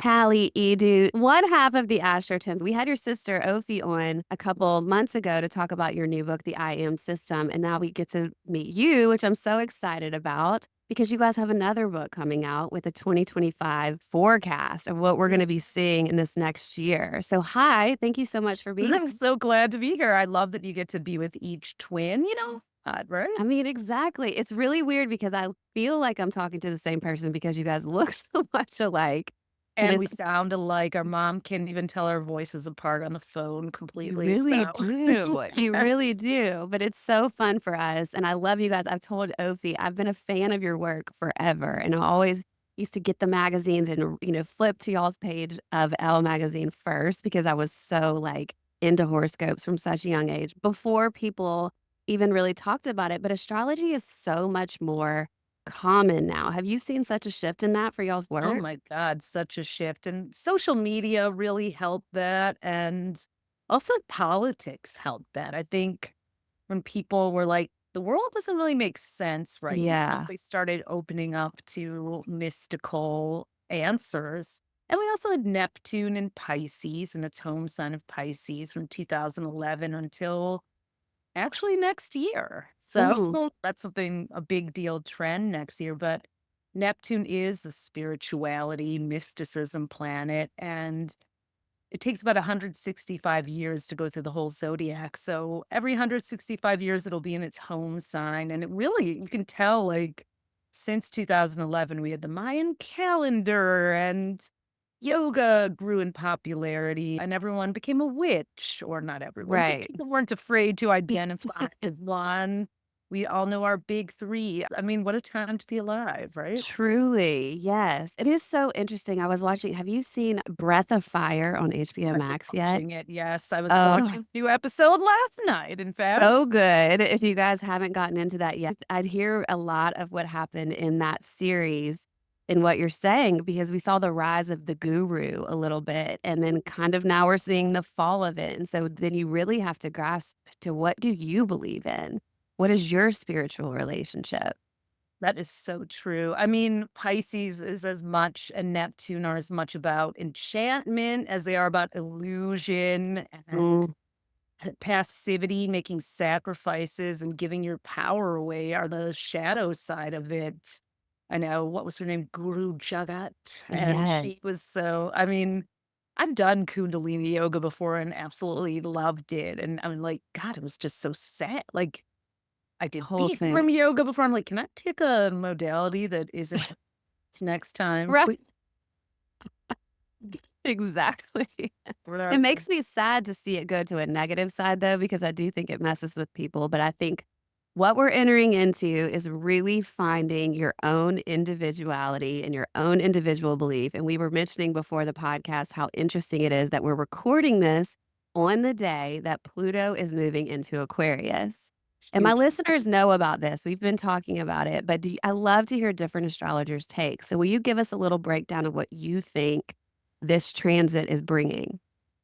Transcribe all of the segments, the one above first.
Tali Edut, one half of the AstroTwins. We had your sister Ophi on a couple months ago to talk about your new book, The I Am System, and now we get to meet you, which I'm so excited about because you guys have another book coming out with a 2025 forecast of what we're going to be seeing in this next year. So, hi, thank you so much for being. I'm so glad to be here. I love that you get to be with each twin, right? I mean, exactly. It's really weird because I feel like I'm talking to the same person because you guys look so much alike. And And we it's sound alike. Our mom can even tell our voices apart on the phone You completely. really So, do. You really yes. do. But it's so fun for us. And I love you guys. I've told Ophi, I've been a fan of your work forever. And I always used to get the magazines and, flip to y'all's page of ELLE Magazine first because I was so like into horoscopes from such a young age before people even really talked about it. But astrology is so much more common now. Have you seen such a shift in that for y'all's Oh work? my God, such a shift. And social media really helped that. And also politics helped that. I think when people were like, the world doesn't really make sense right now, Yeah. they started opening up to mystical answers. And we also had Neptune in Pisces and its home sign of Pisces from 2011 until actually next year. So Mm, that's something, a big deal trend next year. But Neptune is the spirituality, mysticism planet. And it takes about 165 years to go through the whole zodiac. So every 165 years, it'll be in its home sign. And it really, you can tell, like, since 2011, we had the Mayan calendar and yoga grew in popularity and everyone became a witch, or not everyone, but right. people weren't afraid to identify as one. We all know our big three. I mean, what a time to be alive, right? Truly, yes. It is so interesting. I was watching have you seen Breath of Fire on HBO I've been Max yet? watching it. Yes, I was Oh, watching a new episode last night, in so fact. good. If you guys haven't gotten into that yet, I'd hear a lot of what happened in that series in what you're saying because we saw the rise of the guru a little bit, and then kind of now we're seeing the fall of it, and so then you really have to grasp to what do you believe in? What is your spiritual relationship? That is so true. I mean, Pisces is as much, and Neptune are as much about enchantment as they are about illusion and Mm, passivity, making sacrifices and giving your power away are the shadow side of it. I know, what was her name? Guru Jagat. And yeah. she was so, I mean, I've done Kundalini yoga before and absolutely loved it. And I'm like, God, it was just so sad. Like, I did Whole thing. Bikram yoga before. I'm like, can I pick a modality that isn't next time? Right. Exactly. It Whatever. makes me sad to see it go to a negative side though, because I do think it messes with people. But I think what we're entering into is really finding your own individuality and your own individual belief. And we were mentioning before the podcast how interesting it is that we're recording this on the day that Pluto is moving into Aquarius. And my Huge. listeners know about this. We've been talking about it, but I love to hear different astrologers' takes. So, will you give us a little breakdown of what you think this transit is bringing?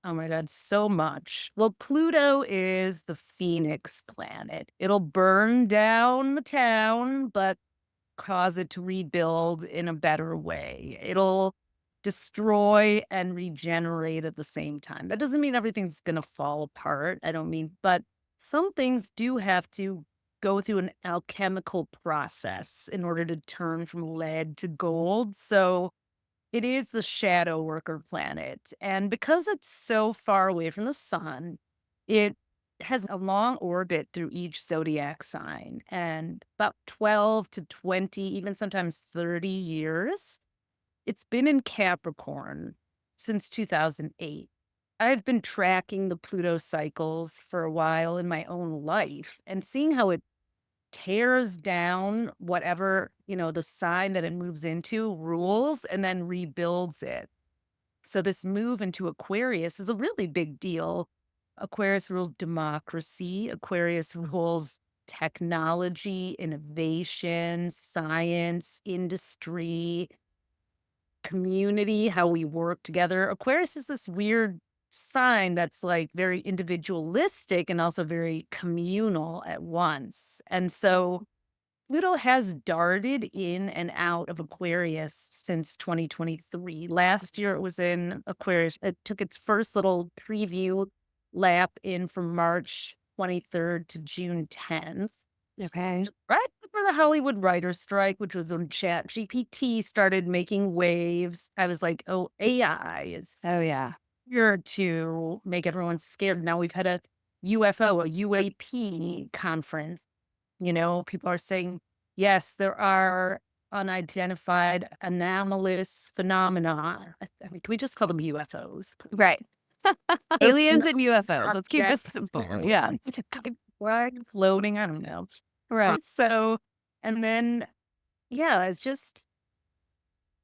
Oh my God, so much. Well, Pluto is the Phoenix planet. It'll burn down the town, but cause it to rebuild in a better way. It'll destroy and regenerate at the same time. That doesn't mean everything's going to fall apart. I don't mean, but some things do have to go through an alchemical process in order to turn from lead to gold. So, it is the shadow worker planet, and because it's so far away from the sun, it has a long orbit through each zodiac sign and about 12 to 20, even sometimes 30 years. It's been in Capricorn since 2008. I've been tracking the Pluto cycles for a while in my own life and seeing how it tears down whatever, the sign that it moves into rules and then rebuilds it. So this move into Aquarius is a really big deal. Aquarius rules democracy, Aquarius rules technology, innovation, science, industry, community, how we work together. Aquarius is this weird sign that's like very individualistic and also very communal at once. And so Pluto has darted in and out of Aquarius since 2023. Last year it was in Aquarius. It took its first little preview lap in from March 23rd to June 10th. Okay. Right before the Hollywood writer's strike, which was when Chat GPT started making waves. I was like, oh, AI is Oh, yeah. here to make everyone scared. Now we've had a UFO, a UAP conference. People are saying, yes, there are unidentified anomalous phenomena. I mean, can we just call them UFOs? Right. Those Aliens and UFOs. Let's keep it objects simple. Yeah. floating. I don't know. Right. So, and then, yeah, it's just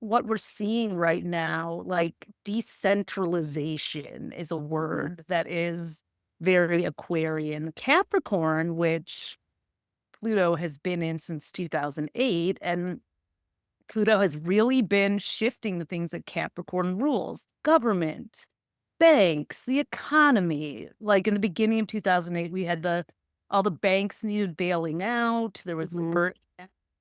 what we're seeing right now. Like decentralization is a word that is very Aquarian. Capricorn, which Pluto has been in since 2008, and Pluto has really been shifting the things that Capricorn rules: government, banks, the economy. Like in the beginning of 2008, we had all the banks needed bailing out. There was the Mhm.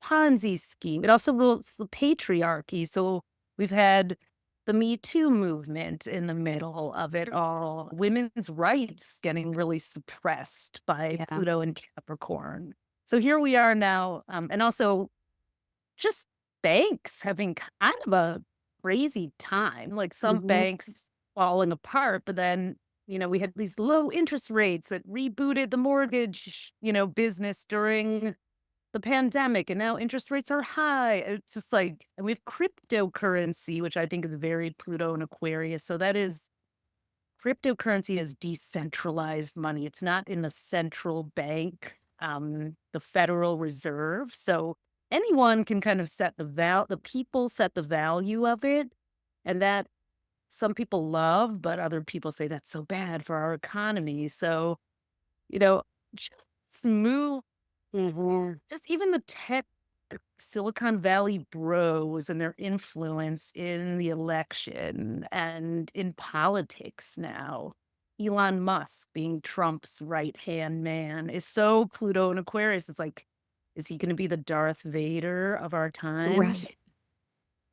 Ponzi scheme. It also rules the patriarchy. So we've had the Me Too movement in the middle of it all. Women's rights getting really suppressed by Yeah. Pluto and Capricorn. So here we are now, and also just banks having kind of a crazy time. Like some Mhm. banks falling apart, but then we had these low interest rates that rebooted the mortgage business during the pandemic, and now interest rates are high. It's just like, and we have cryptocurrency, which I think is very Pluto and Aquarius. So that is cryptocurrency is decentralized money. It's not in the central bank, the Federal Reserve. So anyone can kind of set the people set the value of it. And that some people love, but other people say that's so bad for our economy. So, you know, just move, Mhm. just even the tech Silicon Valley bros and their influence in the election and in politics now. Elon Musk being Trump's right hand man is so Pluto and Aquarius. It's like, is he going to be the Darth Vader of our times? Right.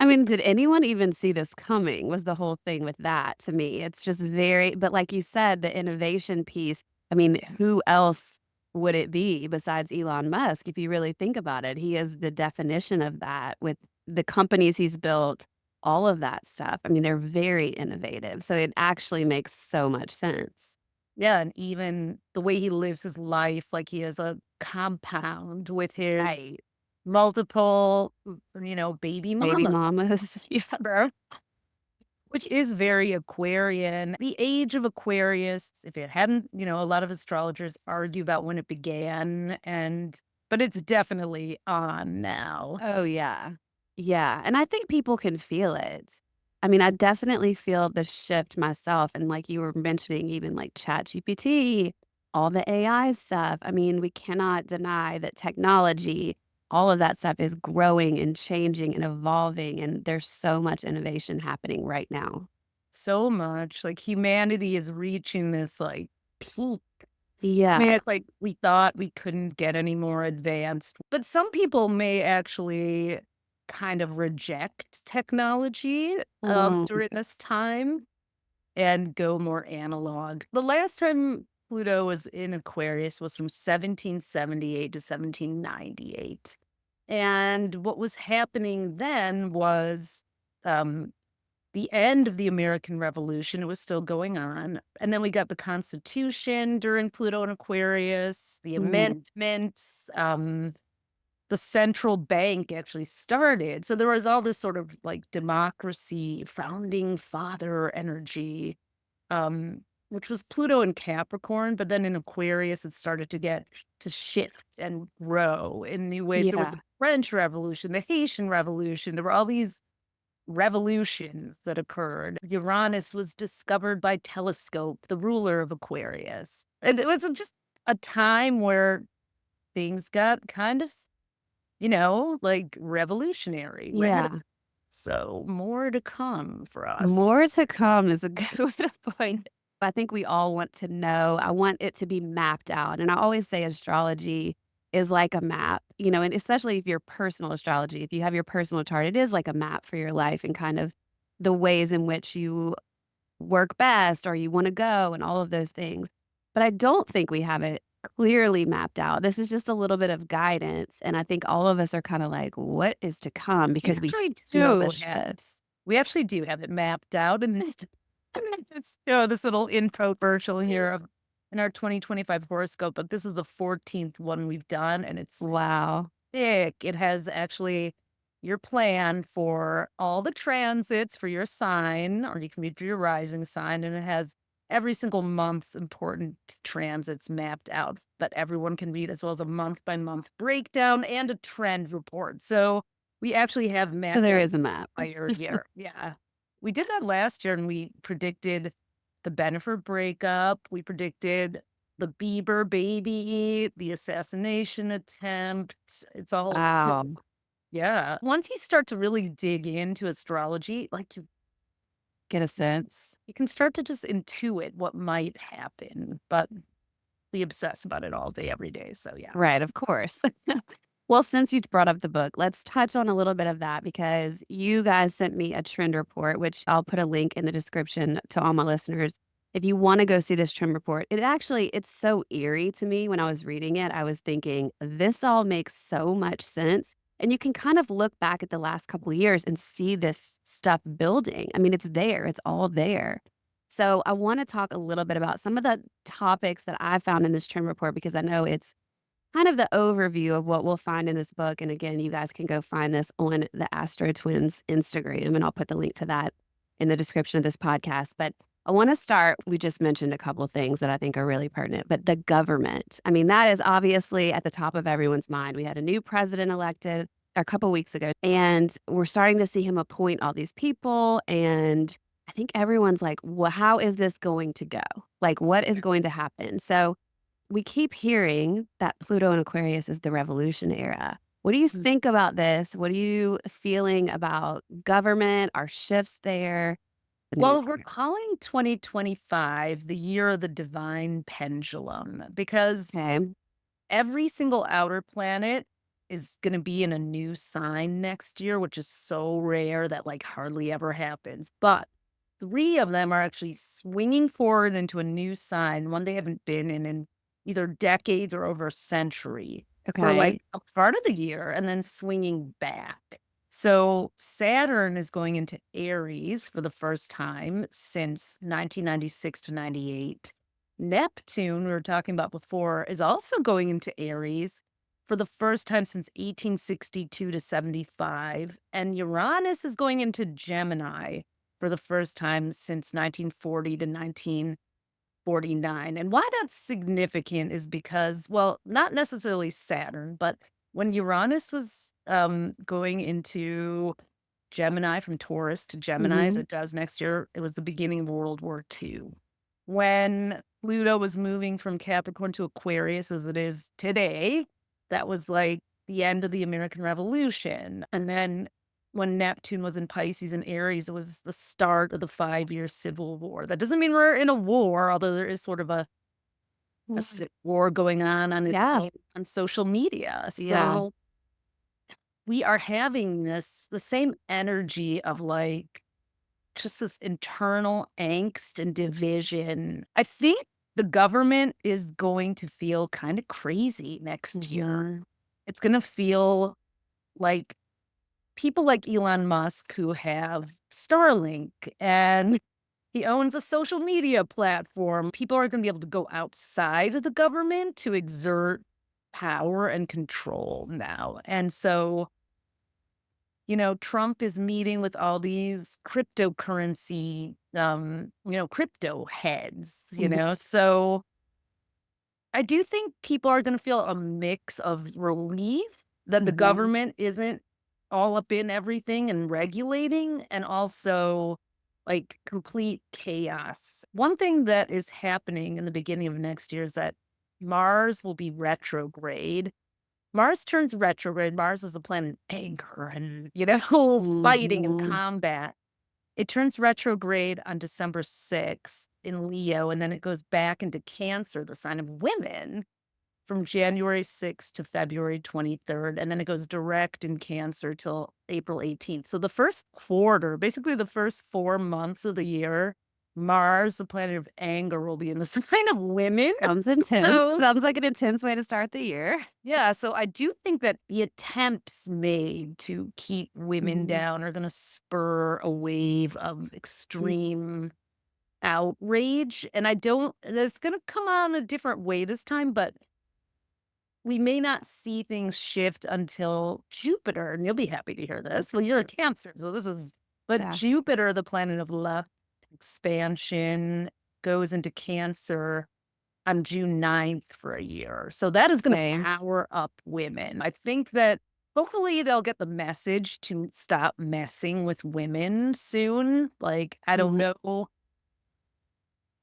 I mean, did anyone even see this coming was the whole thing with that to me. It's just very but like you said, the innovation piece, I mean, who else would it be besides Elon Musk if you really think about it? He is the definition of that with the companies he's built, all of that stuff. I mean, they're very innovative. So it actually makes so much sense. Yeah. And even the way he lives his life, like he has a compound with his Right. multiple, baby Baby mama. mamas. Yeah, which is very Aquarian. The age of Aquarius, if it hadn't, a lot of astrologers argue about when it began, but it's definitely on now. Oh, yeah. Yeah, and I think people can feel it. I mean, I definitely feel the shift myself, and like you were mentioning, even like ChatGPT, all the AI stuff. I mean, we cannot deny that technology, all of that stuff is growing and changing and evolving, and there's so much innovation happening right now. So much like humanity is reaching this like peak. I Yeah. mean, it's like we thought we couldn't get any more advanced, but some people may actually kind of reject technology Mm, during this time and go more analog. The last time Pluto was in Aquarius was from 1778 to 1798. And what was happening then was um, the end of the American Revolution. It was still going on. And then we got the Constitution during Pluto and Aquarius, the mhm. amendments. The central bank actually started. So there was all this sort of like democracy, founding father energy, which was Pluto and Capricorn. But then in Aquarius, it started to shift and grow in new ways. There was the Yeah. French Revolution, the Haitian Revolution. There were all these revolutions that occurred. Uranus was discovered by telescope, the ruler of Aquarius. And it was just a time where things got kind of like revolutionary. Yeah. So more to come for us. More to come is a good way to point it. I think we all want to know. I want it to be mapped out. And I always say astrology, is like a map, and especially if your personal astrology, if you have your personal chart, it is like a map for your life and kind of the ways in which you work best or you want to go and all of those things. But I don't think we have it clearly mapped out. This is just a little bit of guidance. And I think all of us are kind of like, what is to come? We Because we actually feel the do have shifts. we actually do have it mapped out, and this I'm gonna just show this little infomercial here of in our 2025 horoscope, but this is the 14th one we've done, and it's Wow. thick. It has actually your plan for all the transits for your sign, or you can read for your rising sign, and it has every single month's important transits mapped out that everyone can read, as well as a month by month breakdown and a trend report. So we actually have So mapped there out is a map. the entire year. Yeah. We did that last year and we predicted the Bennifer breakup. We predicted the Bieber baby, the assassination attempt. It's all so Wow. yeah. Once you start to really dig into astrology, like Get a sense. you can start to just intuit what might happen, but we obsess about it all day, every day. So yeah. Right, of course. Well, since you brought up the book, let's touch on a little bit of that because you guys sent me a trend report, which I'll put a link in the description to all my listeners. If you want to go see this trend report, it's so eerie to me when I was reading it. I was thinking, this all makes so much sense. And you can kind of look back at the last couple of years and see this stuff building. I mean, it's there, it's all there. So I want to talk a little bit about some of the topics that I found in this trend report because I know it's kind of the overview of what we'll find in this book. And again, you guys can go find this on the AstroTwins Instagram, and I'll put the link to that in the description of this podcast. But I want to start. We just mentioned a couple of things that I think are really pertinent, but the government. I mean, that is obviously at the top of everyone's mind. We had a new president elected a couple weeks ago, and we're starting to see him appoint all these people. And I think everyone's like, well, how is this going to go? Like, what is going to happen? So, we keep hearing that Pluto and Aquarius is the revolution era. What do you Mm. think about this? What are you feeling about government, our shifts there? The Well, news we're here. calling 2025 the year of the divine pendulum because Okay. every single outer planet is going to be in a new sign next year, which is so rare that like hardly ever happens. But three of them are actually swinging forward into a new sign, one they haven't been in either decades or over a century for like Okay. a part of the year and then swinging back. So Saturn is going into Aries for the first time since 1996 to 98. Neptune, we were talking about before, is also going into Aries for the first time since 1862 to 75. And Uranus is going into Gemini for the first time since 1940 to 1949. And why that's significant is because, well, not necessarily Saturn, but when Uranus was going into Gemini from Taurus to Gemini, as Mhm. it does next year, it was the beginning of World War II. When Pluto was moving from Capricorn to Aquarius, as it is today, that was like the end of the American Revolution. And then when Neptune was in Pisces and Aries, it was the start of the 5-year Civil War. That doesn't mean we're in a war, although there is sort of a Mm. civil war going on its Yeah. own on social media. Yeah. So we are having the same energy of like just this internal angst and division. I think the government is going to feel kind of crazy next year. Mhm. It's going to feel like people like Elon Musk who have Starlink and he owns a social media platform. People are going to be able to go outside of the government to exert power and control now. And so Trump is meeting with all these cryptocurrency, crypto heads, Mhm. So I do think people are going to feel a mix of relief that the Mhm. government isn't all up in everything and regulating, and also like complete chaos. One thing that is happening in the beginning of next year is that Mars will be retrograde. Mars turns retrograde. Mars is the planet of anger and, fighting and Mhm. combat. It turns retrograde on December 6th in Leo, and then it goes back into Cancer, the sign of women, from January 6th to February 23rd, and then it goes direct in Cancer till April 18th. So the first quarter, basically the first 4 months of the year, Mars, the planet of anger, will be in the sign of Women. Sounds intense. So Sounds like an intense way to start the year. yeah, so I do think that the attempts made to keep women Mhm. down are gonna spur a wave of extreme outrage, and I don't and it's gonna come on a different way this time, but we may not see things shift until Jupiter, and you'll be happy to hear this. Well, you're a Cancer, so this is but Yeah. Jupiter, the planet of luck, expansion, goes into Cancer on June 9th for a year. So that is gonna Okay. power up women. I think that hopefully they'll get the message to stop messing with women soon. Like, Mhm.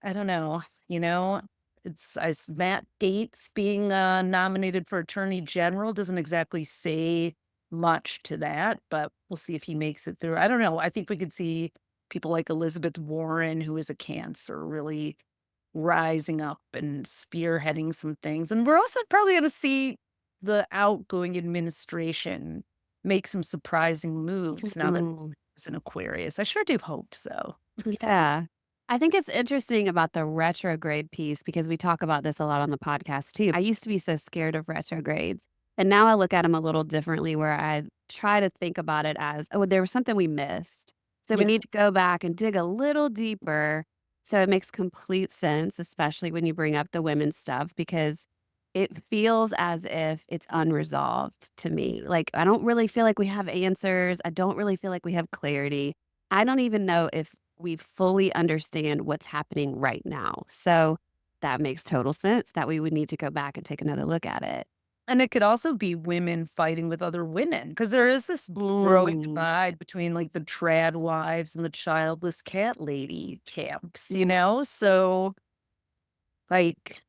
I don't know, you know? It's as Matt Gaetz being, nominated for attorney general doesn't exactly say much to that, but we'll see if he makes it through. I don't know. I think we could see people like Elizabeth Warren, who is a Cancer, really rising up and spearheading some things. And we're also probably gonna see the outgoing administration make some surprising moves now that Mhm. it's an Aquarius. I sure do hope so. Yeah. I think it's interesting about the retrograde piece because we talk about this a lot on the podcast too. I used to be so scared of retrogrades. And now I look at them a little differently where I try to think about it as, oh, there was something we missed. So we Yeah. need to go back and dig a little deeper. So it makes complete sense, especially when you bring up the women's stuff, because it feels as if it's unresolved to me. Like, I don't really feel like we have answers. I don't really feel like we have clarity. I don't even know if we fully understand what's happening right now. So that makes total sense that we would need to go back and take another look at it. And it could also be women fighting with other women because there is this growing Mm, divide between like the trad wives and the childless cat lady camps, you mm, know? So, like,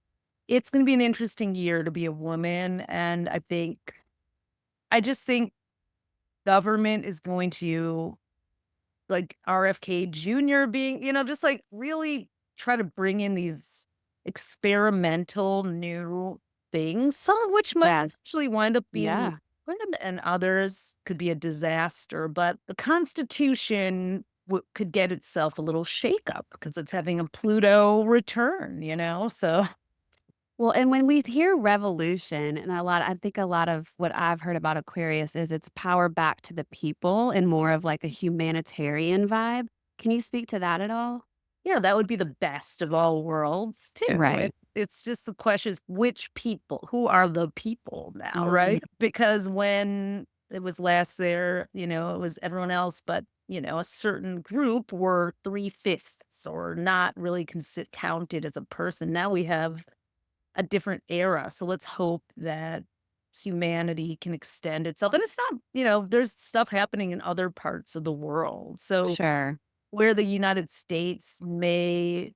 it's going to be an interesting year to be a woman. And I just think government is going to, like RFK Jr. being, just like really try to bring in these experimental new things, some of which might that, actually wind up being yeah. good and others could be a disaster. But the Constitution could get itself a little shakeup because it's having a Pluto return. So Well, and when we hear revolution, and I think a lot of what I've heard about Aquarius is it's power back to the people and more of like a humanitarian vibe. Can you speak to that at all? yeah, that would be the best of all worlds too. Right. It's just the question is which people, who are the people now, Mm, right? Because when it was last there, it was everyone else, but a certain group were 3/5 or not really counted as a person. Now we have a different era. So let's hope that humanity can extend itself. And it's not, there's stuff happening in other parts of the world. So sure. where the United States may,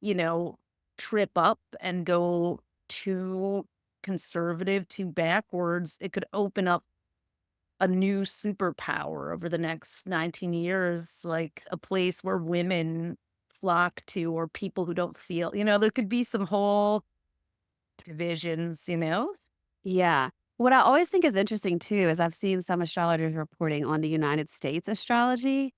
you know, trip up and go too conservative, too backwards, it could open up a new superpower over the next 19 years, like a place where women flock to or people who don't feel, there could be some whole divisions. Yeah. What I always think is interesting too is I've seen some astrologers reporting on the United States astrology,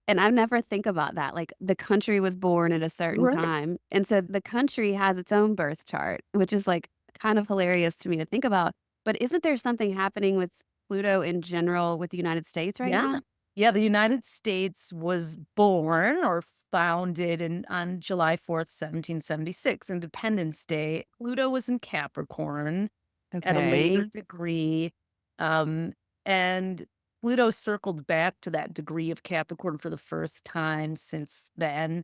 and I never think about that. Like the country was born at a certain Right. time. And so the country has its own birth chart, which is like kind of hilarious to me to think about. But isn't there something happening with Pluto in general with the United States right Yeah. now? Yeah, the United States was born or founded on July 4th, 1776, Independence Day. Pluto was in Capricorn at a later Okay. degree. Um, and Pluto circled back to that degree of Capricorn for the first time since then,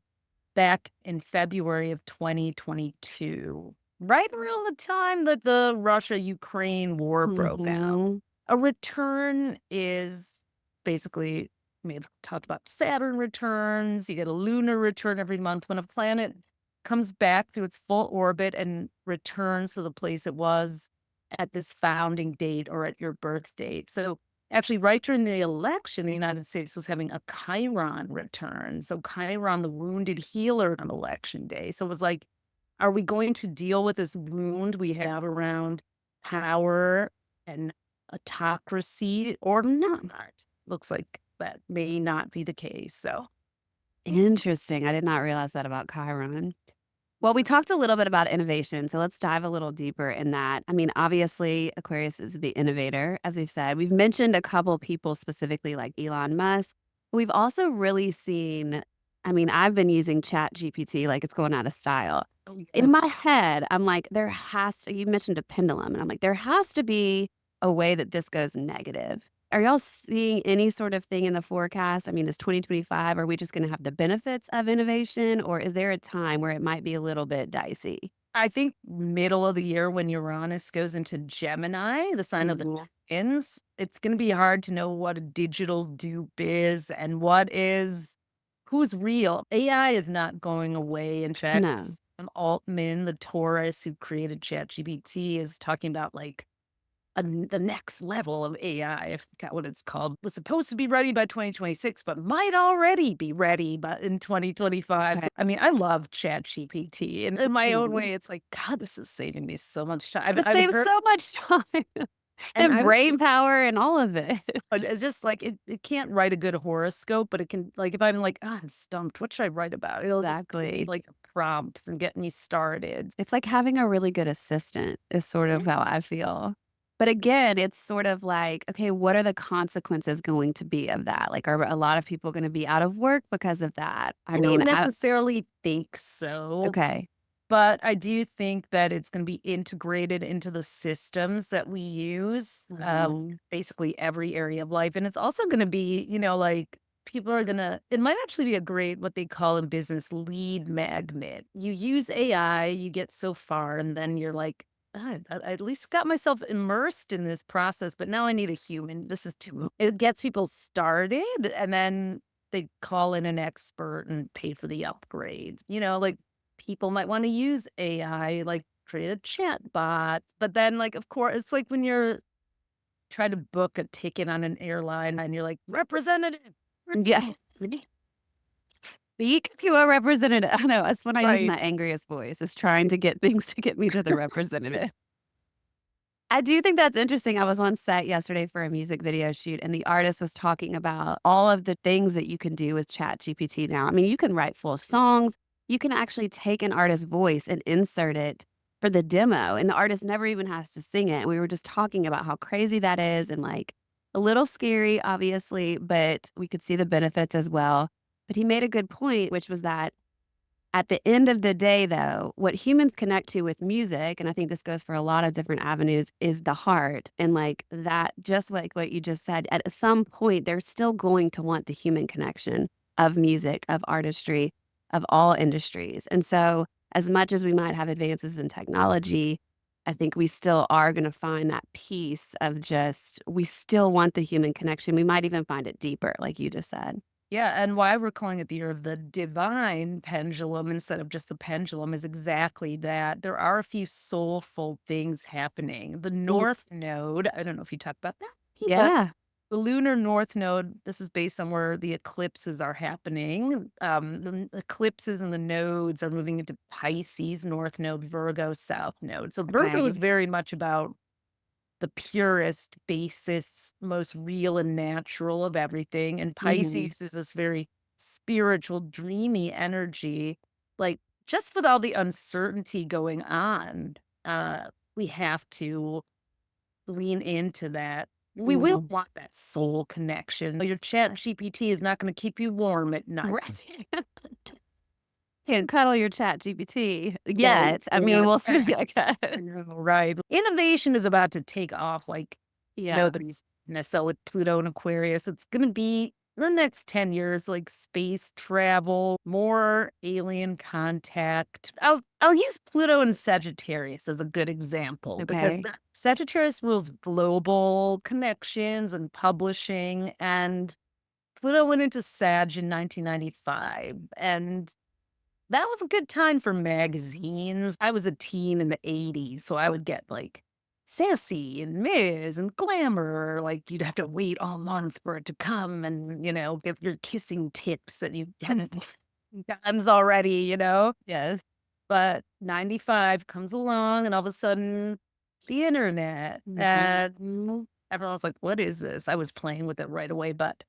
back in February of 2022, right around the time that the Russia Ukraine war broke out. Mhm. A return is basically, we have talked about Saturn returns. You get a lunar return every month when a planet comes back through its full orbit and returns to the place it was at this founding date or at your birth date. So actually, right during the election, the United States was having a Chiron return. So Chiron, the wounded healer on election day. So it was like Are we going to deal with this wound we have around power and autocracy or not? Looks like that may not be the case. So, Interesting. I did not realize that about Chiron. Well, we talked a little bit about innovation, so let's dive a little deeper in that. I mean, obviously, Aquarius is the innovator, as we've said. We've mentioned a couple people specifically like Elon Musk. We've also really seen, I mean, I've been using Chat GPT like it's going out of style. oh, yeah. In my head, I'm like, there has to, you mentioned a pendulum, and I'm like, there has to be a way that this goes negative. Are y'all seeing any sort of thing in the forecast? I mean, is 2025, are we just going to have the benefits of innovation, or is there a time where it might be a little bit dicey? I think middle of the year when Uranus goes into Gemini, the sign of the Mhm. twins, it's going to be hard to know what a digital dupe is and what is who's real. AI is not going away. In fact, No, Altman, the Taurus who created ChatGPT, is talking about like the next level of AI. I forgot what it's called. Was supposed to be ready by 2026, but might already be ready but in 2025. okay. So, I mean, I love ChatGPT, and in my own Mhm. way, it's like, God, this is saving me so much time. It I've saves heard, so much time and and I was, brain power and all of it. but it's just like it can't write a good horoscope, but it can like if I'm like, I'm stumped. What should I write about? It'll just give me Exactly. like prompts and get me started. It's like having a really good assistant is sort of how I feel. But again, it's sort of like, okay, what are the consequences going to be of that? Like, are a lot of people going to be out of work because of that? I I don't mean, necessarily think so. okay. But I do think that it's gonna be integrated into the systems that we use, Mhm. basically every area of life, and it's also gonna be, like, people are gonna it might actually be a great, what they call in business, lead magnet. You use AI, you get so far, and then you're like, I at least got myself immersed in this process, but now I need a human. This is too" it gets people started, and then they call in an expert and pay for the upgrades, like people might want to use AI, like create a chat bot. But then, like, of course, it's like when you're trying to book a ticket on an airline and you're like, representative. Yeah. Speak to a representative. I know that's when I use Right. my angriest voice, is trying to get things to get me to the representative. I do think that's interesting. I was on set yesterday for a music video shoot, and the artist was talking about all of the things that you can do with Chat GPT now. I mean, you can write full songs. You can actually take an artist's voice and insert it for the demo, and the artist never even has to sing it. And we were just talking about how crazy that is and like a little scary, obviously, but we could see the benefits as well. But he made a good point, which was that at the end of the day, though, what humans connect to with music, and I think this goes for a lot of different avenues, is the heart. And like that, just like what you just said, at some point, they're still going to want the human connection of music, of artistry, of all industries. And so, as much as we might have advances in technology, I think we still are going to find that piece of just, we still want the human connection. We might even find it deeper, like you just said. Yeah. And why we're calling it the year of the divine pendulum instead of just the pendulum is exactly that. There are a few soulful things happening. The Mm, North Node, I don't know if you talked about that. But yeah. the lunar north node, this is based on where the eclipses are happening. The eclipses and the nodes are moving into Pisces, north node, Virgo, south node. So Virgo is Okay. very much about the purest, basest, most real and natural of everything. And Mhm. Pisces is this very spiritual, dreamy energy. Like just with all the uncertainty going on, we have to lean into that. We will Mhm. want that soul connection. Your chat GPT is not going to keep you warm at night. Right. Can't cuddle your Chat GPT Right. yet. I mean, Yeah. we'll see, I guess. Right. Innovation is about to take off. Like, Yeah. there's Nessa with Pluto and Aquarius. It's going to be the next 10 years, like space travel, more alien contact. I'll use Pluto and Sagittarius as a good example because Okay. Sagittarius rules global connections and publishing, and Pluto went into Sag in 1995. And that was a good time for magazines. I was a teen in the '80s, so I would get like Sassy and Ms. and Glamour. Like you'd have to wait all month for it to come and, give your kissing tips that you hadn't times already. Yes. But 95 comes along and all of a sudden the internet and Mhm. everyone was like, what is this? I was playing with it right away, but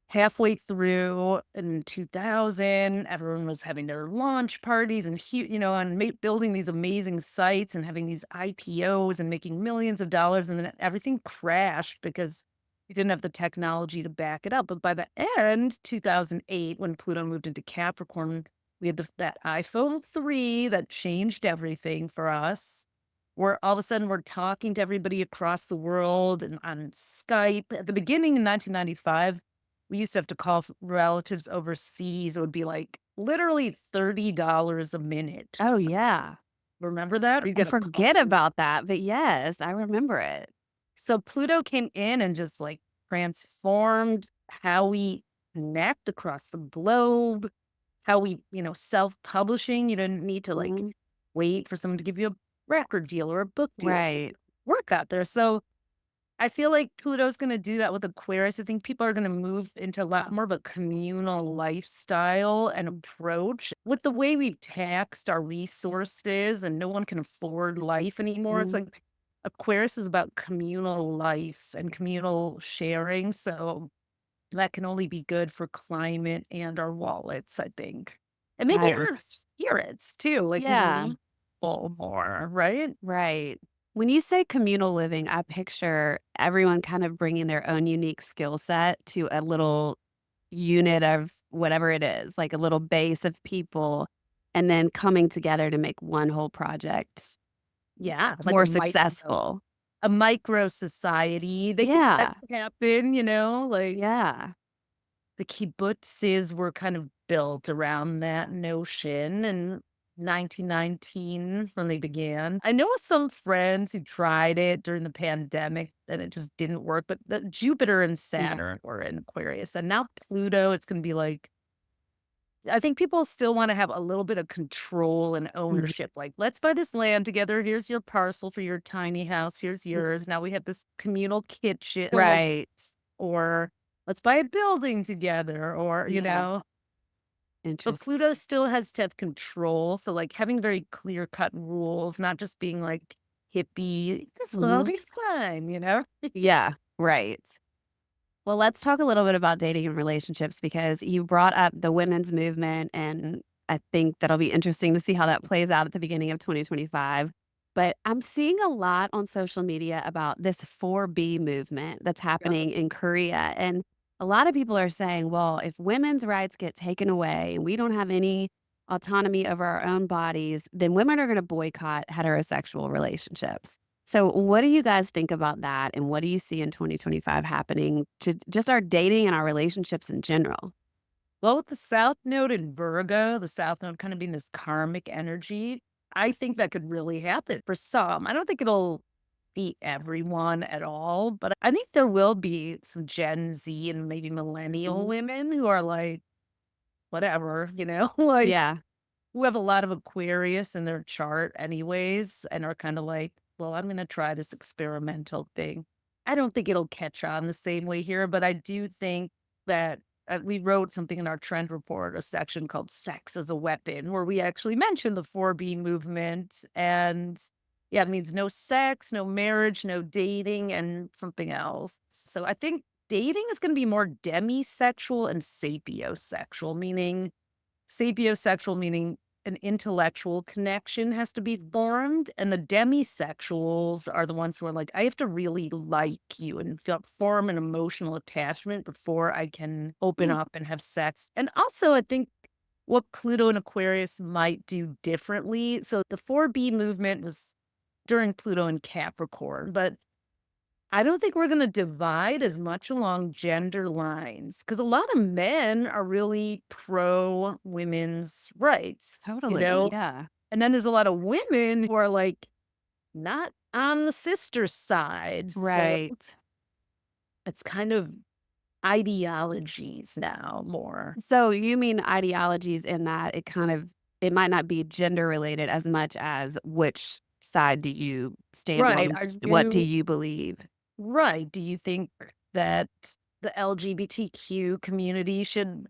halfway through in 2000, everyone was having their launch parties and and building these amazing sites and having these IPOs and making millions of dollars, and then everything crashed because we didn't have the technology to back it up. But by the end, 2008, when Pluto moved into Capricorn, we had that iPhone 3 that changed everything for us. Where all of a sudden we're talking to everybody across the world and on Skype. At the beginning in 1995, we used to have to call relatives overseas. It would be like literally $30 a minute. Oh, yeah. Remember that? You'd I get a forget call. about that, but yes, I remember it. So Pluto came in and just like transformed how we connect across the globe, how we, self-publishing. You didn't need to like Mhm. wait for someone to give you a record deal or a book deal to Right. work out there. So I feel like Pluto's gonna do that with Aquarius. I think people are gonna move into a lot more of a communal lifestyle and approach. With the way we've taxed our resources and no one can afford life anymore, it's Mhm. like Aquarius is about communal life and communal sharing. So that can only be good for climate and our wallets, I think. And maybe Right. our spirits too. Like we Yeah. need people more, right? Right. When you say communal living, I picture everyone kind of bringing their own unique skill set to a little unit of whatever it is, like a little base of people, and then coming together to make one whole project Yeah, like more successful. a micro society. That Yeah. could happen, like Yeah. the kibbutzes were kind of built around that notion in 1919 when they began. I know some friends who tried it during the pandemic and it just didn't work, but the Jupiter and Yeah. Saturn were in Aquarius and now Pluto, it's going to be like I think people still wanna have a little bit of control and Mhm. ownership, like, "Let's buy this land together, here's your parcel for your tiny house, here's yours, now we have this communal kitchen," like, Right. or, "Let's buy a building together," or, Yeah. but Interesting. Pluto still has to have control, so, like, having very clear-cut rules, not just being, like, hippie, "This will all Mhm. be fine," you know? Yeah. Right. Well, let's talk a little bit about dating and relationships because you brought up the women's movement, and I think that'll be interesting to see how that plays out at the beginning of 2025. But I'm seeing a lot on social media about this 4B movement that's Yeah. happening in Korea. And a lot of people are saying, well, if women's rights get taken away and we don't have any autonomy over our own bodies, then women are going to boycott heterosexual relationships. So, what do you guys think about that? And what do you see in 2025 happening to just our dating and our relationships in general? Well, with the South Node in Virgo, the South Node kind of being this karmic energy, I think that could really happen for some. I don't think it'll be everyone at all, but I think there will be some Gen Z and maybe millennial Mhm. women who are like, whatever, like Yeah. who have a lot of Aquarius in their chart anyways, and are kind of like, well, I'm going to try this experimental thing. I don't think it'll catch on the same way here, but I do think that we wrote something in our trend report, a section called Sex as a Weapon, where we actually mentioned the 4B movement. And yeah, it means no sex, no marriage, no dating, and something else. So I think dating is going to be more demisexual and sapiosexual, meaning sapiosexual meaning an intellectual connection has to be formed, and the demisexuals are the ones who are like, I have to really like you and form an emotional attachment before I can open Mm. up and have sex. And also, I think what Pluto and Aquarius might do differently. So the 4B movement was during Pluto and Capricorn, but I don't think we're gonna divide as much along gender lines because a lot of men are really pro women's rights. Totally. Yeah. And then there's a lot of women who are like not on the sister side. So Right. it's kind of ideologies now more. So, you mean ideologies in that it might not be gender related as much as which side do you stand Right. on? Are What do you you believe? right? Do you think that the LGBTQ community should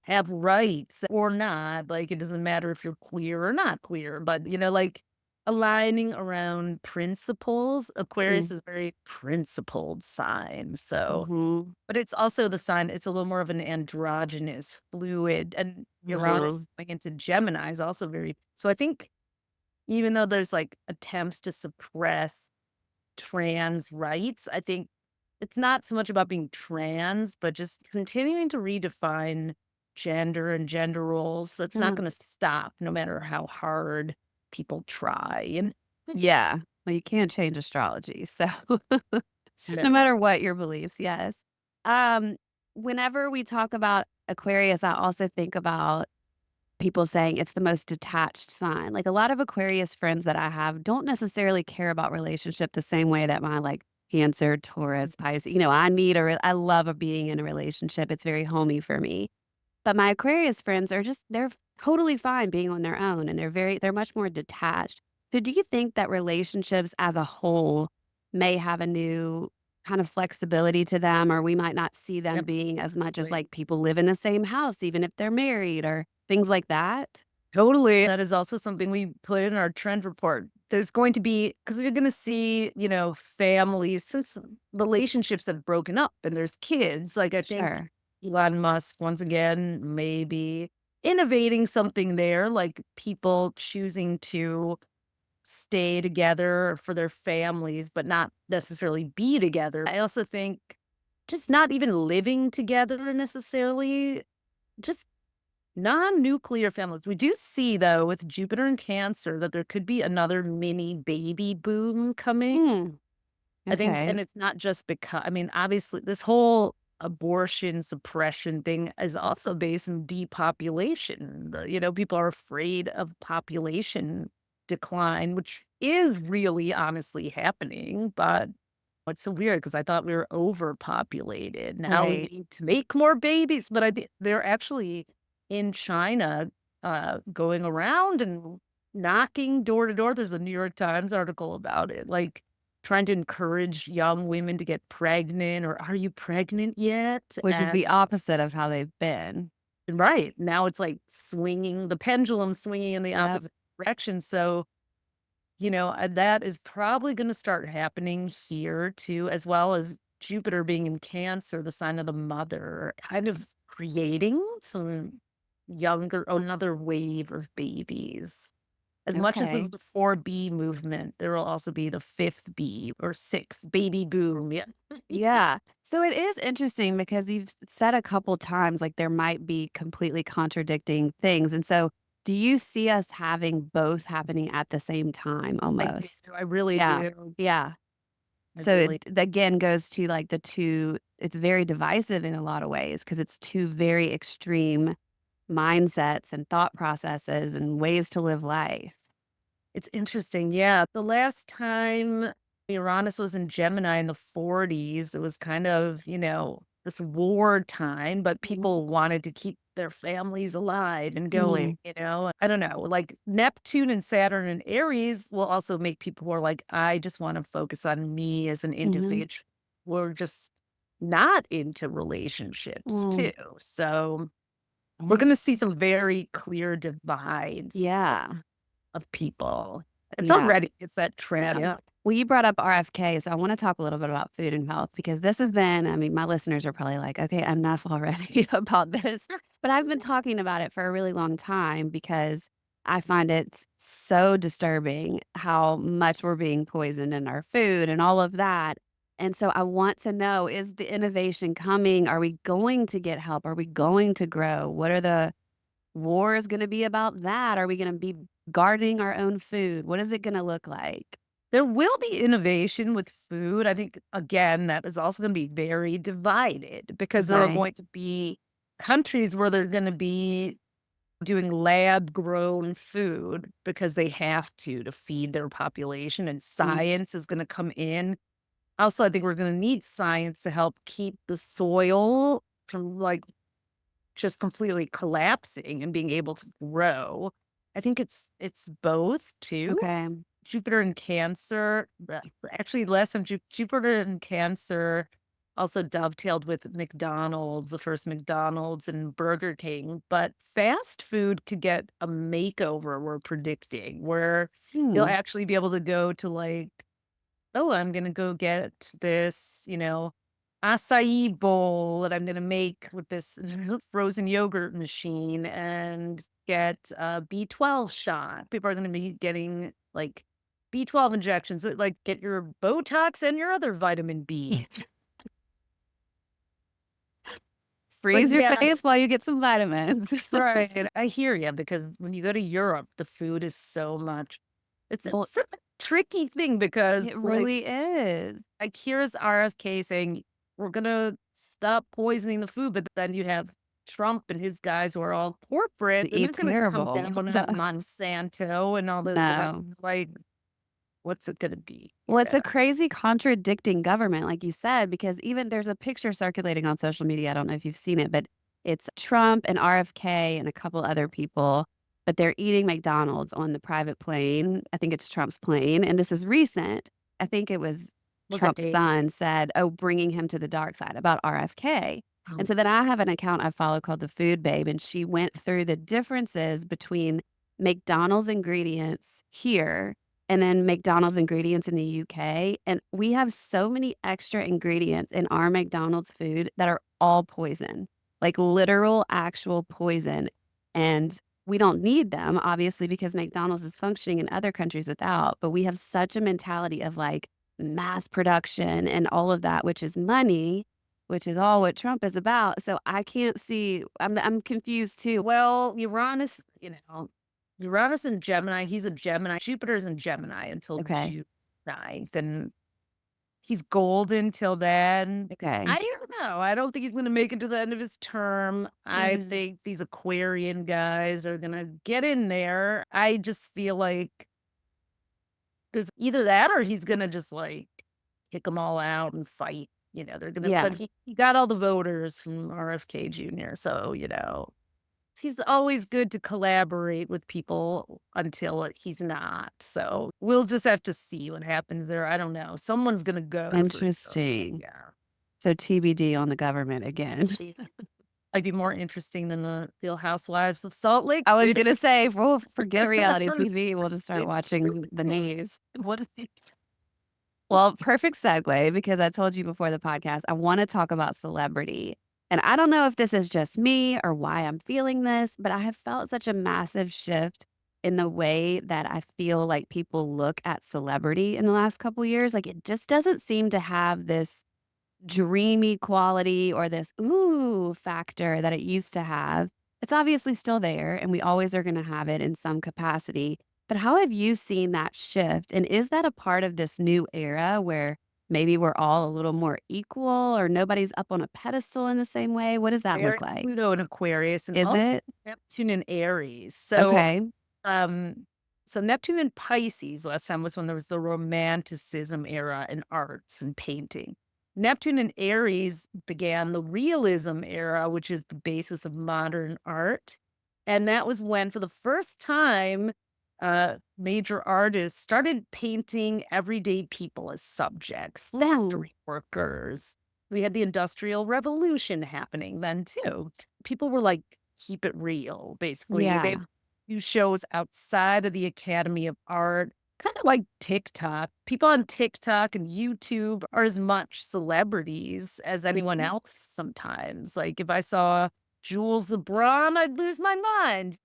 have rights or not. Like, it doesn't matter if you're queer or not queer, but, like aligning around principles. Aquarius Mm, is a very principled sign. So, mhm, but it's also the sign, it's a little more of an androgynous, fluid, and mhm. Uranus going into Gemini is also very, so I think even though there's like attempts to suppress trans rights, I think it's not so much about being trans, but just continuing to redefine gender and gender roles. That's not Mm. going to stop no matter how hard people try. And Yeah. Well, you can't change astrology, so no no, matter what your beliefs, yes. Um, Whenever we talk about Aquarius, I also think about people saying it's the most detached sign. Like, a lot of Aquarius friends that I have don't necessarily care about relationship the same way that my, like, Cancer, Taurus, Pisces, I love a being in a relationship. It's very homey for me. But my Aquarius friends are just they're totally fine being on their own, and they're much more detached. So do you think that relationships as a whole may have a new kind of flexibility to them, or we might not see them being as much as, absolutely. like, people live in the same house even if they're married or things like that? Totally. That is also something we put in our trend report. There's going to be, because you're going to see, families, since relationships have broken up and there's kids. Like, I think Sure. Elon Musk, once again, maybe innovating something there, like people choosing to stay together for their families, but not necessarily be together. I also think just not even living together necessarily, just non-nuclear families. We do see, though, with Jupiter and Cancer that there could be another mini baby boom coming. Hmm, I think, okay. and it's not just because, I mean, obviously, this whole abortion suppression thing is also based in depopulation. People are afraid of population decline, which is really honestly happening. But it's so weird because I thought we were overpopulated. Now we Right. need to make more babies, but I think they're actually in China, going around and knocking door to door. There's a New York Times article about it, like trying to encourage young women to get pregnant or "Are you pregnant yet?" Which is the opposite of how they've been. Right, now it's like the pendulum swinging in the Yep. opposite direction. So, that is probably gonna start happening here too, as well as Jupiter being in Cancer, the sign of the mother, kind of creating some another wave of babies. As much as there's Okay. the 4B movement, there will also be the 5th B or 6th baby boom. Yeah. Yeah. So it is interesting because you've said a couple times like there might be completely contradicting things. And so do you see us having both happening at the same time I do. almost? I really Yeah. do. Yeah. I So it really again goes to like it's very divisive in a lot of ways because it's two very extreme mindsets and thought processes and ways to live life. It's interesting, yeah. The last time Uranus was in Gemini in the 40s, it was kind of, this war time, but Mhm. people wanted to keep their families alive and going, Mhm. I don't know, like Neptune and Saturn and Aries will also make people who are like, I just want to focus on me as an Mhm. individual. We're just not into relationships Mm. too. So we're going to see some very clear divides Yeah. of people. It's Yeah. already it's that trend. Yeah. Yeah. Well, you brought up RFK, so I want to talk a little bit about food and health because this has been, I mean, my listeners are probably like, okay, enough already about this. But I've been talking about it for a really long time because I find it so disturbing how much we're being poisoned in our food and all of that. And so I want to know, is the innovation coming? Are we going to get help? Are we going to grow? What are the wars going to be about that? Are we going to be gardening our own food? What is it going to look like? There will be innovation with food. I think, again, that is also gonna be very divided because there are Okay. going to be countries where they're gonna be doing lab grown food because they have to feed their population, and Mm, science is gonna come in. Also, I think we're gonna need science to help keep the soil from, like, just completely collapsing and being able to grow. I think it's both too. okay. Jupiter and Cancer, actually less than Jupiter and Cancer. also dovetailed with McDonald's, the first McDonald's and Burger King. But fast food could get a makeover, we're predicting, where you'll Hmm. actually be able to go to like, oh, I'm going to go get this, acai bowl that I'm going to make with this frozen yogurt machine and get a B12 shot. People are going to be getting like B12 injections that like get your Botox and your other vitamin B. But Freeze your yeah, face while you get some vitamins. right. I hear you because when you go to Europe, the food is so much. It's a Well, tricky thing it because really is. like here's RFK saying we're gonna stop poisoning the food, but then you have Trump and his guys who are all corporate, and Eat it's gonna come terrible. down on Monsanto and all those guys. No. Like, what's it gonna be? Well, it's Yeah. a crazy contradicting government, like you said, because even there's a picture circulating on social media. I don't know if you've seen it, but it's Trump and RFK and a couple other people, but they're eating McDonald's on the private plane. I think it's Trump's plane. And this is recent. I think it was Was it Trump's son said, oh, bringing him to the dark side about RFK. And so then I have an account I follow called The Food Babe, and she went through the differences between McDonald's ingredients here and then McDonald's ingredients in the UK. And we have so many extra ingredients in our McDonald's food that are all poison, like literal, actual poison. And we don't need them, obviously, because McDonald's is functioning in other countries without. But we have such a mentality of like mass production and all of that, which is money, which is all what Trump is about. So I can't see, I'm confused too. well, Uranus and Gemini. He's a Gemini. Jupiter's in Gemini until Okay. June 9th, and he's golden till then. Okay. I don't know. I don't think he's gonna make it to the end of his term. I Mm. think these Aquarian guys are gonna get in there. I just feel like there's either that or he's gonna just like kick them all out and fight. They're gonna, Yeah. but he got all the voters from RFK Jr. So, he's always good to collaborate with people until he's not. So we'll just have to see what happens there. I don't know. Someone's gonna go for sure. Interesting. Yeah. So TBD on the government again. I'd be more interesting than the Real Housewives of Salt Lake I was City. gonna say, we'll forget reality TV. We'll just start watching the news. What if Well, perfect segue because I told you before the podcast, I want to talk about celebrity. And I don't know if this is just me or why I'm feeling this, but I have felt such a massive shift in the way that I feel like people look at celebrity in the last couple years. Like it just doesn't seem to have this dreamy quality or this ooh factor that it used to have. It's obviously still there and we always are going to have it in some capacity. But how have you seen that shift? And is that a part of this new era where maybe we're all a little more equal or nobody's up on a pedestal in the same way? What does that Very look like? Pluto and Aquarius and Is also it? Neptune and Aries. So Okay. um so Neptune and Pisces last time was when there was the Romanticism era in arts and painting. Neptune and Aries began the realism era, which is the basis of modern art. And that was when, for the first time, major artists started painting everyday people as subjects, Ooh. factory workers. We had the Industrial Revolution happening then too. People were like, keep it real, basically. They Yeah. do shows outside of the Academy of Art, kind of like TikTok. People on TikTok and YouTube are as much celebrities as anyone Mhm. else sometimes. Like if I saw Jules LeBron, I'd lose my mind.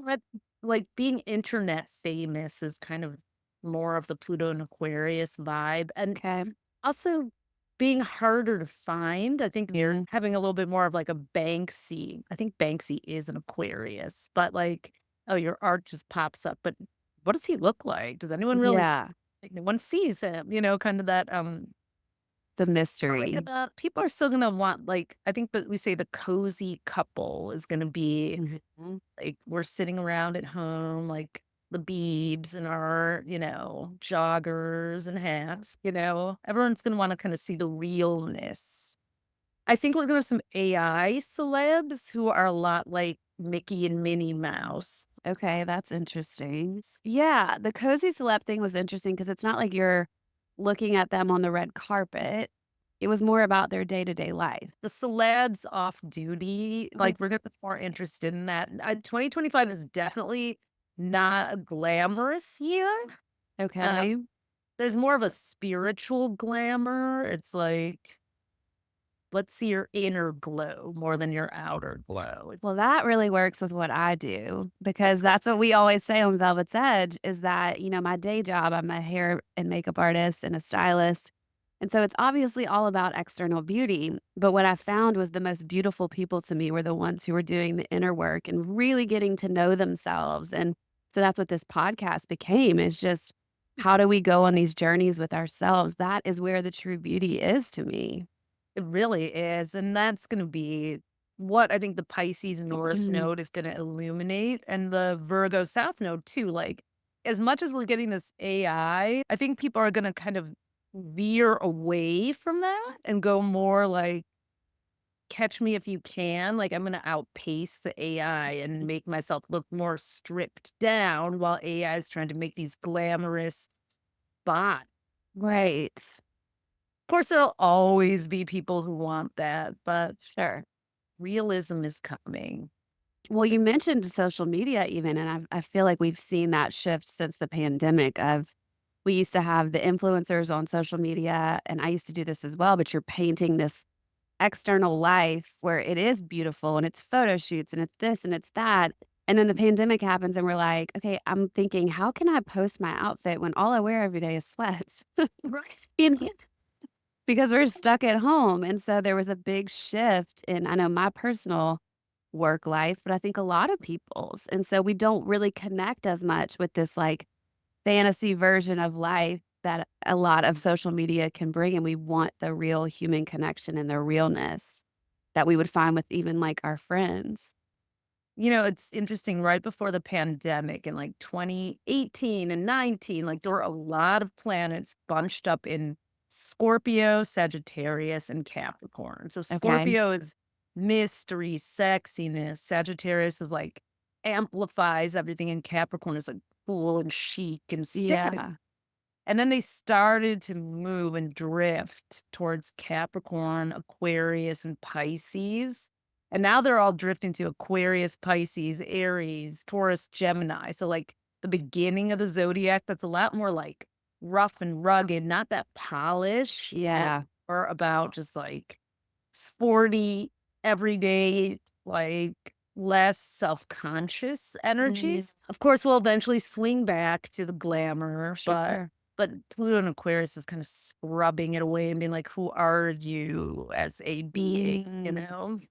But, like, being internet famous is kind of more of the Pluto and Aquarius vibe, and Okay. also being harder to find. I think you're Mhm. having a little bit more of, like, a Banksy. I think Banksy is an Aquarius, but, like, oh, your art just pops up, but what does he look like? Does anyone really Yeah. like, no one sees him, kind of that, The like, mystery. people are still gonna want, like I think that we say the cozy couple is gonna be Mhm. like, we're sitting around at home, like, the Beebs and our, joggers and hats. Everyone's gonna wanna kinda see the realness. I think we're gonna have some AI celebs who are a lot like Mickey and Minnie Mouse. Okay, that's interesting. Yeah, the cozy celeb thing was interesting because it's not like you're looking at them on the red carpet. It was more about their day-to-day life. The celebs off duty, Mhm. like, we're gonna be more interested in that. 2025 is definitely not a glamorous year. Uh, Okay. there's more of a spiritual glamour. It's like, let's see your inner glow more than your outer glow. Well, that really works with what I do because that's what we always say on Velvet's Edge is that, my day job, I'm a hair and makeup artist and a stylist. And so it's obviously all about external beauty. But what I found was the most beautiful people to me were the ones who were doing the inner work and really getting to know themselves. And so that's what this podcast became is just how do we go on these journeys with ourselves? That is where the true beauty is to me. It really is, and that's gonna be what I think the Pisces North Node is gonna illuminate, and the Virgo South Node too, like, as much as we're getting this AI, I think people are gonna kind of veer away from that and go more like, "Catch me if you can," like, I'm gonna outpace the AI and make myself look more stripped down while AI is trying to make these glamorous bots. Right. Of course, there'll always be people who want that, but Sure. realism is coming. Well, you mentioned social media even, and I feel like we've seen that shift since the pandemic of we used to have the influencers on social media, and I used to do this as well, but you're painting this external life where it is beautiful and it's photo shoots and it's this and it's that. And then the pandemic happens and we're like, okay, I'm thinking, how can I post my outfit when all I wear every day is sweats? Right. You know? Because we're stuck at home. And so there was a big shift in, I know my personal work life, but I think a lot of people's. And so we don't really connect as much with this like fantasy version of life that a lot of social media can bring. And we want the real human connection and the realness that we would find with even like our friends. It's interesting, right before the pandemic in like 2018 and 19, like there were a lot of planets bunched up in Scorpio, Sagittarius, and Capricorn. So Okay. Scorpio is mystery, sexiness. Sagittarius is like amplifies everything, and Capricorn is like cool and chic and status. Yeah. And then they started to move and drift towards Capricorn, Aquarius, and Pisces. And now they're all drifting to Aquarius, Pisces, Aries, Taurus, Gemini. So, like the beginning of the zodiac, that's a lot more like rough and rugged, not that polish, and Yeah. or about just like sporty, everyday, like less self conscious Mhm. energies. Of course, we'll eventually swing back to the glamour, but Sure. Pluto and Aquarius is kind of scrubbing it away and being like, "Who are you as a being?" You Mm. know?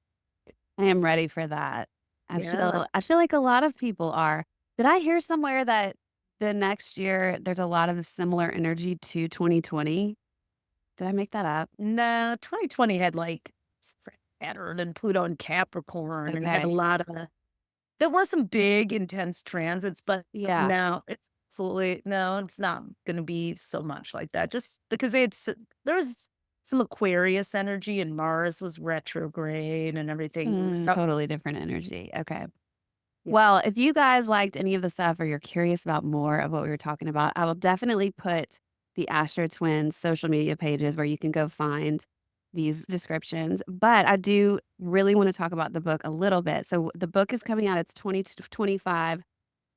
I am S ready for that. Yeah. I feel like a lot of people are. Did I hear somewhere that the next year there's a lot of similar energy to 2020? Did I make that up? No, 2020 had, like, Saturn and Pluto and Capricorn, and it had a Okay. lot of there were some big intense transits, but Yeah. no, it's absolutely no, it's not gonna be so much like that, just because it's there was some Aquarius energy and Mars was retrograde and everything, so Totally different energy. Okay. yeah. Well, if you guys liked any of the stuff or you're curious about more of what we were talking about, I will definitely put the AstroTwins social media pages where you can go find these descriptions. But I do really want to talk about the book a little bit. So the book is coming out. It's 2025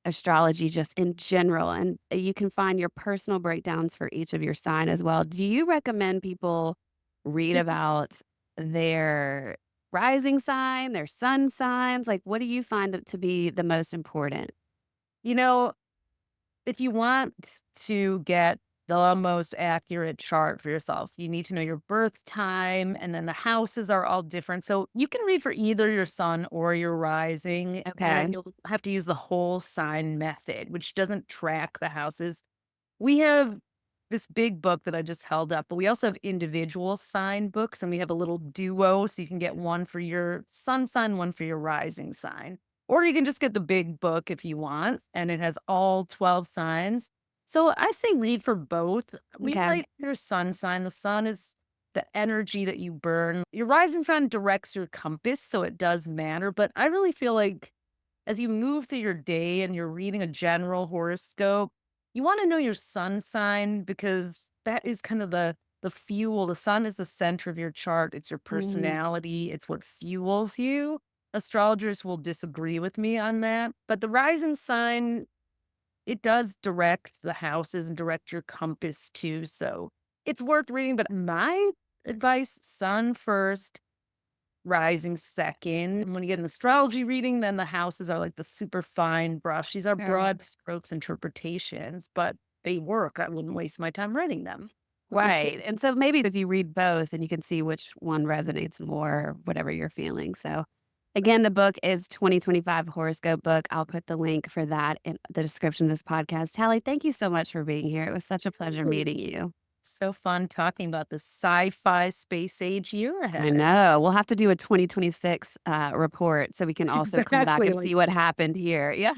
astrology just in general. And you can find your personal breakdowns for each of your sign as well. Do you recommend people read about their rising sign, their sun signs? Like, what do you find it to be the most important? You know, if you want to get the most accurate chart for yourself, you need to know your birth time, and then the houses are all different. So you can read for either your sun or your rising, and Okay. you'll have to use the whole sign method, which doesn't track the houses. We have this big book that I just held up, but we also have individual sign books, and we have a little duo, so you can get one for your sun sign, one for your rising sign. Or you can just get the big book if you want, and it has all 12 signs. So I say read for both. Read Okay. like your sun sign. The sun is the energy that you burn. Your rising sign directs your compass, so it does matter. But I really feel like as you move through your day and you're reading a general horoscope, You wanna know your sun sign because that is kind of the fuel. The sun is the center of your chart. It's your Mhm. personality. It's what fuels you. Astrologers will disagree with me on that, but the rising sign, it does direct the houses and direct your compass too, so it's worth reading, but my advice, sun first, rising second. And when you get an astrology reading, then the houses are like the super fine brush. These are Sure. broad strokes interpretations, but they work. I wouldn't waste my time writing them. Right, and so maybe if you read both and you can see which one resonates more, whatever you're feeling, so, again, the book is 2025 Horoscope book. I'll put the link for that in the description of this podcast. Tally, thank you so much for being here. It was such a pleasure Ooh, meeting you. so fun talking about the sci-fi space age year I ahead. know. We'll have to do a 2026, report so we can also come back Exactly. and Like, see what happened here. Yeah.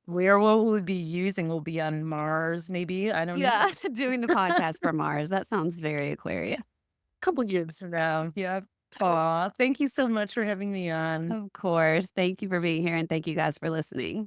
where will we be using? We'll be on Mars, maybe. I don't know. Yeah, doing the podcast for Mars. That sounds very Aquarius. Couple years from now. Yeah. Aw, thank you so much for having me on. Of course. Thank you for being here, and thank you guys for listening.